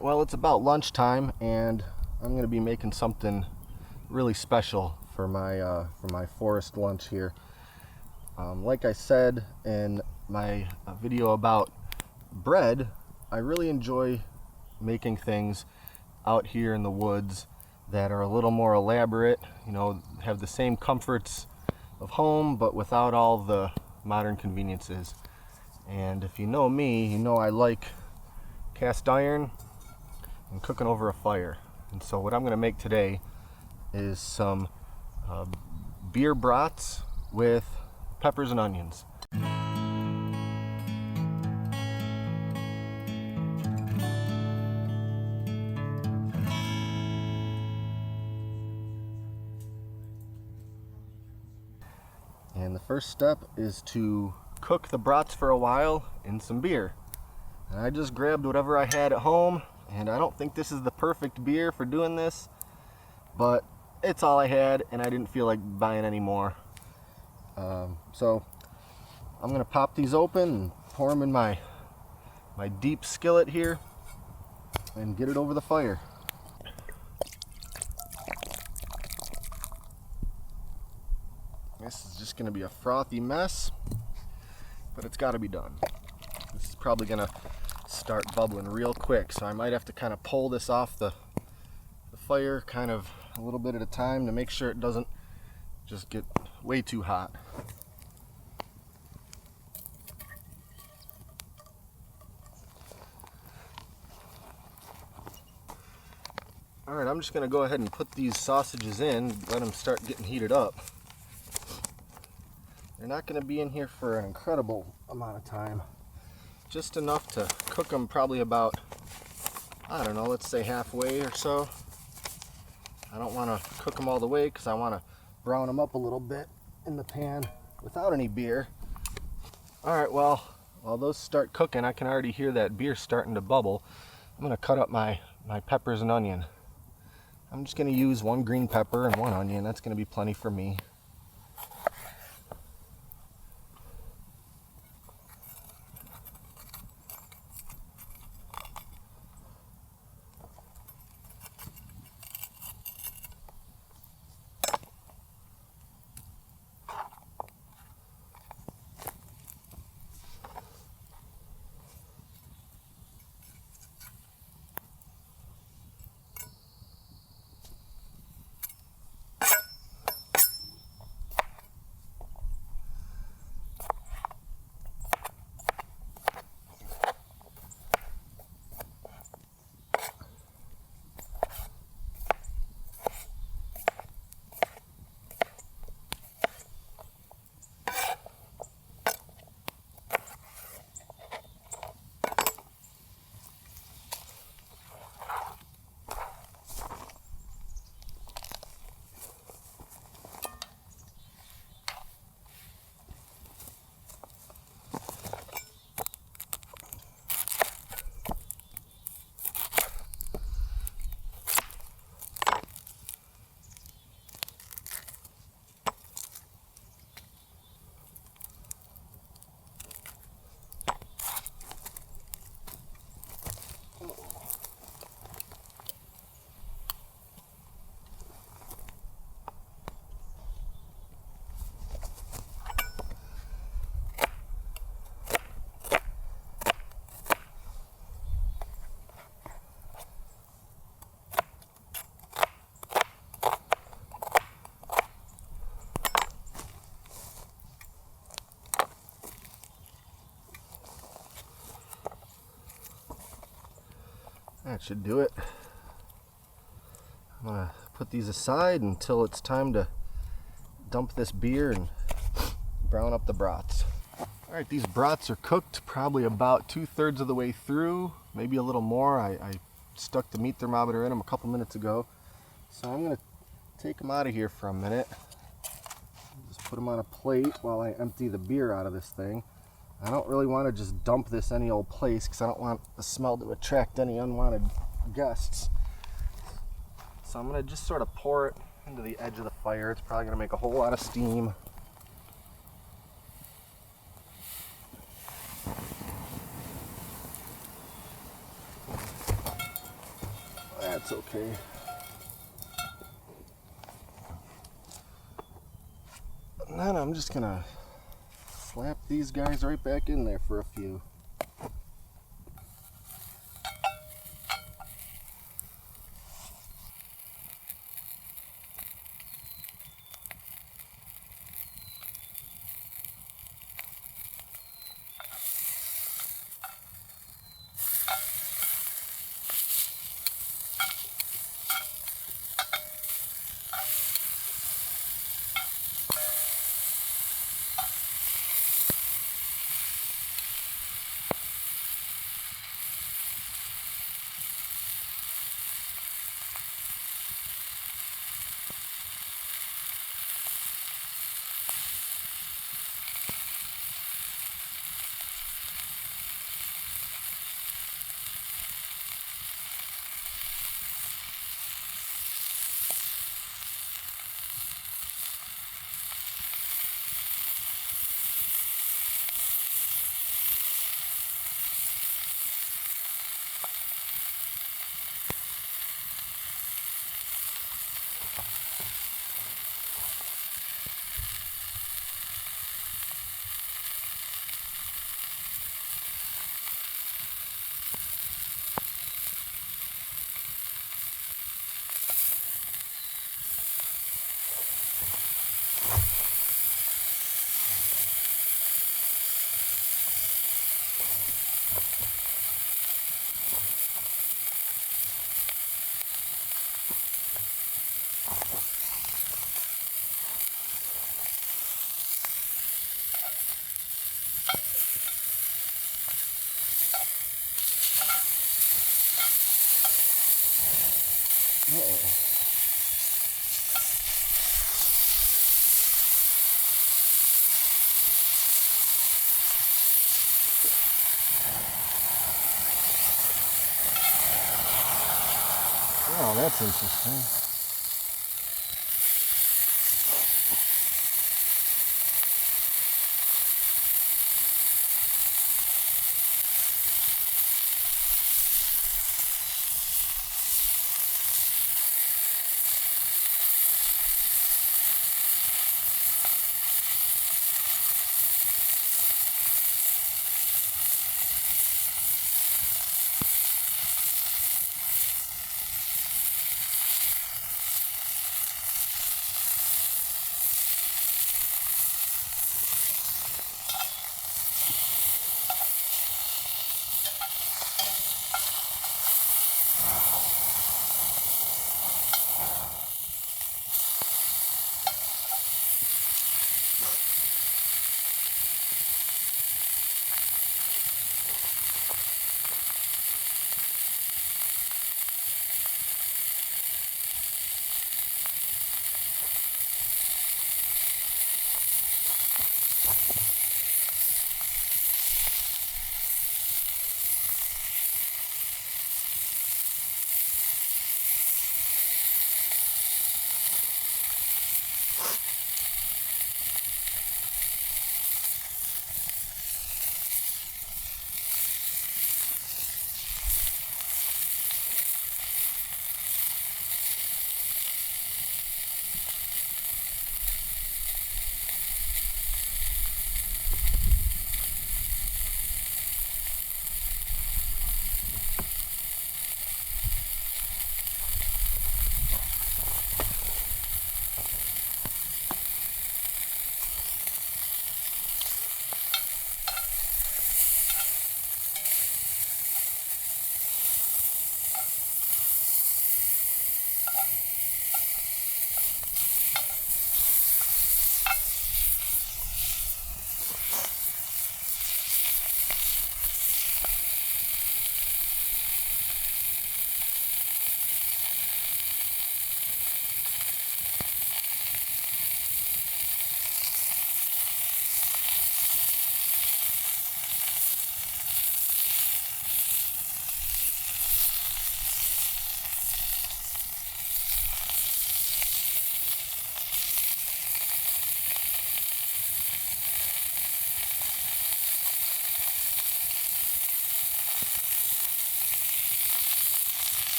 Well, it's about lunchtime, and I'm going to be making something really special for my forest lunch here. Like I said in my video about bread, I really enjoy making things out here in the woods that are a little more elaborate, have the same comforts of home, but without all the modern conveniences. And if you know me, you know I like cast iron and cooking over a fire. And so what I'm going to make today is some beer brats with peppers and onions. And the first step is to cook the brats for a while in some beer. And I just grabbed whatever I had at home, and I don't think this is the perfect beer for doing this, but it's all I had and I didn't feel like buying any more. So I'm gonna pop these open and pour them in my deep skillet here and get it over the fire. This is just gonna be a frothy mess, but it's gotta be done. This is probably gonna start bubbling real quick, so I might have to kind of pull this off the fire kind of a little bit at a time to make sure it doesn't just get way too hot. Alright, I'm just going to go ahead and put these sausages in, let them start getting heated up. They're not going to be in here for an incredible amount of time. Just enough to cook them probably about, I don't know, let's say halfway or so. I don't want to cook them all the way because I want to brown them up a little bit in the pan without any beer. Alright, well, while those start cooking, I can already hear that beer starting to bubble. I'm going to cut up my peppers and onion. I'm just going to use one green pepper and one onion. That's going to be plenty for me. That should do it. I'm going to put these aside until it's time to dump this beer and brown up the brats. Alright, these brats are cooked probably about 2/3 of the way through, maybe a little more. I stuck the meat thermometer in them a couple minutes ago. So I'm going to take them out of here for a minute. Just put them on a plate while I empty the beer out of this thing. I don't really want to just dump this any old place because I don't want the smell to attract any unwanted guests. So I'm going to just sort of pour it into the edge of the fire. It's probably going to make a whole lot of steam. that's okay. And then I'm just gonna slap these guys right back in there for a few. Uh-oh. Oh, that's interesting.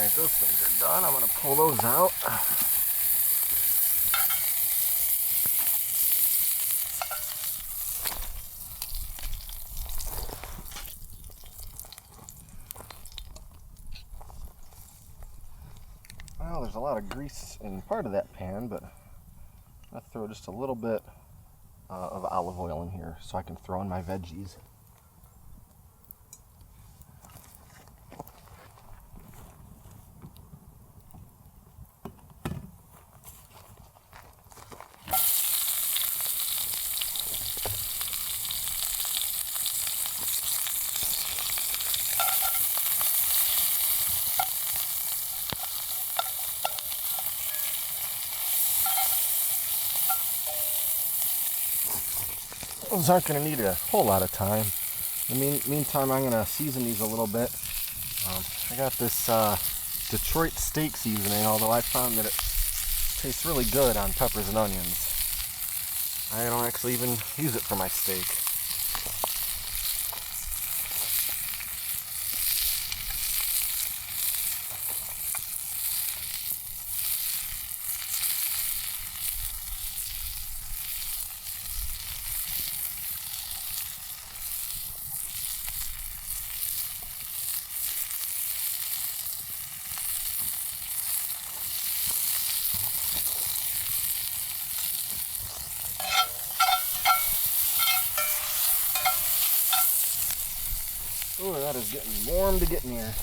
Alright, those things are done. I'm going to pull those out. Well, there's a lot of grease in part of that pan, but I'll throw just a little bit of olive oil in here so I can throw in my veggies. Those aren't going to need a whole lot of time. In the meantime, I'm going to season these a little bit. I got this Detroit steak seasoning, although I found that it tastes really good on peppers and onions. I don't actually even use it for my steak. Ooh, that is getting warm to get near.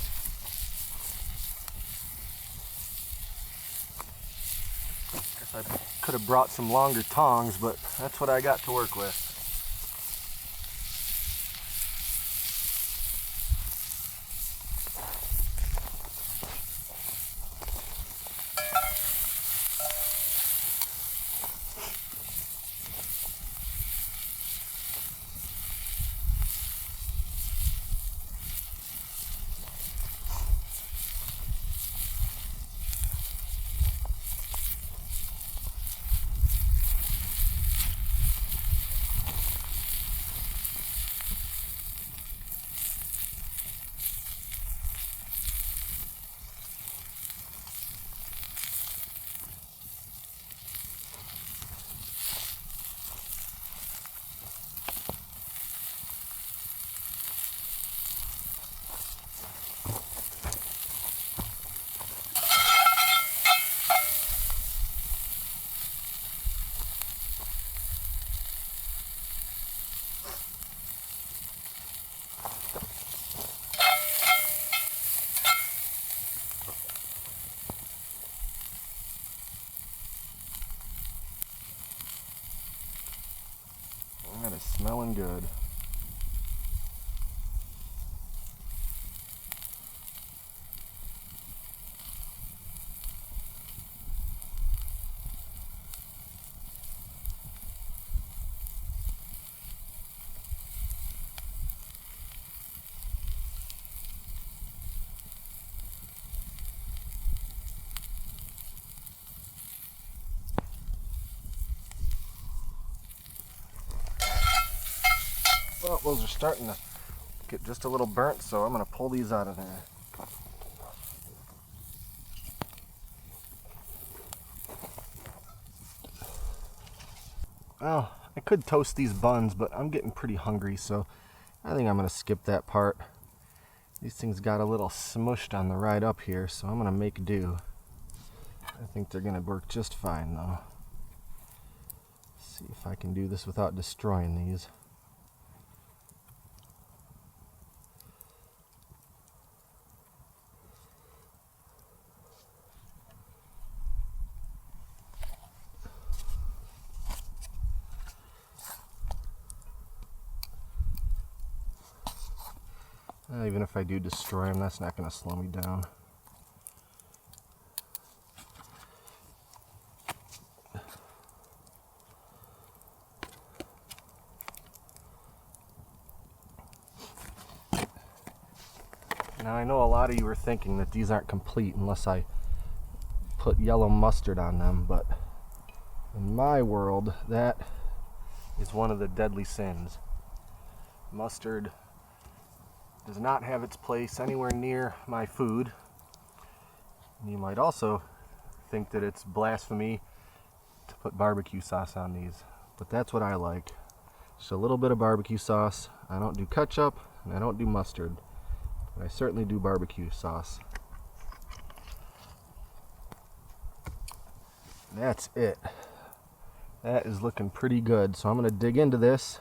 Guess I could have brought some longer tongs, but that's what I got to work with. That is smelling good. Well, those are starting to get just a little burnt, so I'm going to pull these out of there. Well, I could toast these buns, but I'm getting pretty hungry, so I think I'm going to skip that part. These things got a little smushed on the ride up here, so I'm going to make do. I think they're going to work just fine, though. Let's see if I can do this without destroying these. Even if I do destroy them, that's not going to slow me down. Now I know a lot of you are thinking that these aren't complete unless I put yellow mustard on them, but in my world, that is one of the deadly sins. Mustard does not have its place anywhere near my food. You might also think that it's blasphemy to put barbecue sauce on these, but that's what I like. Just a little bit of barbecue sauce. I don't do ketchup and I don't do mustard, but I certainly do barbecue sauce. That's it. That is looking pretty good. So I'm going to dig into this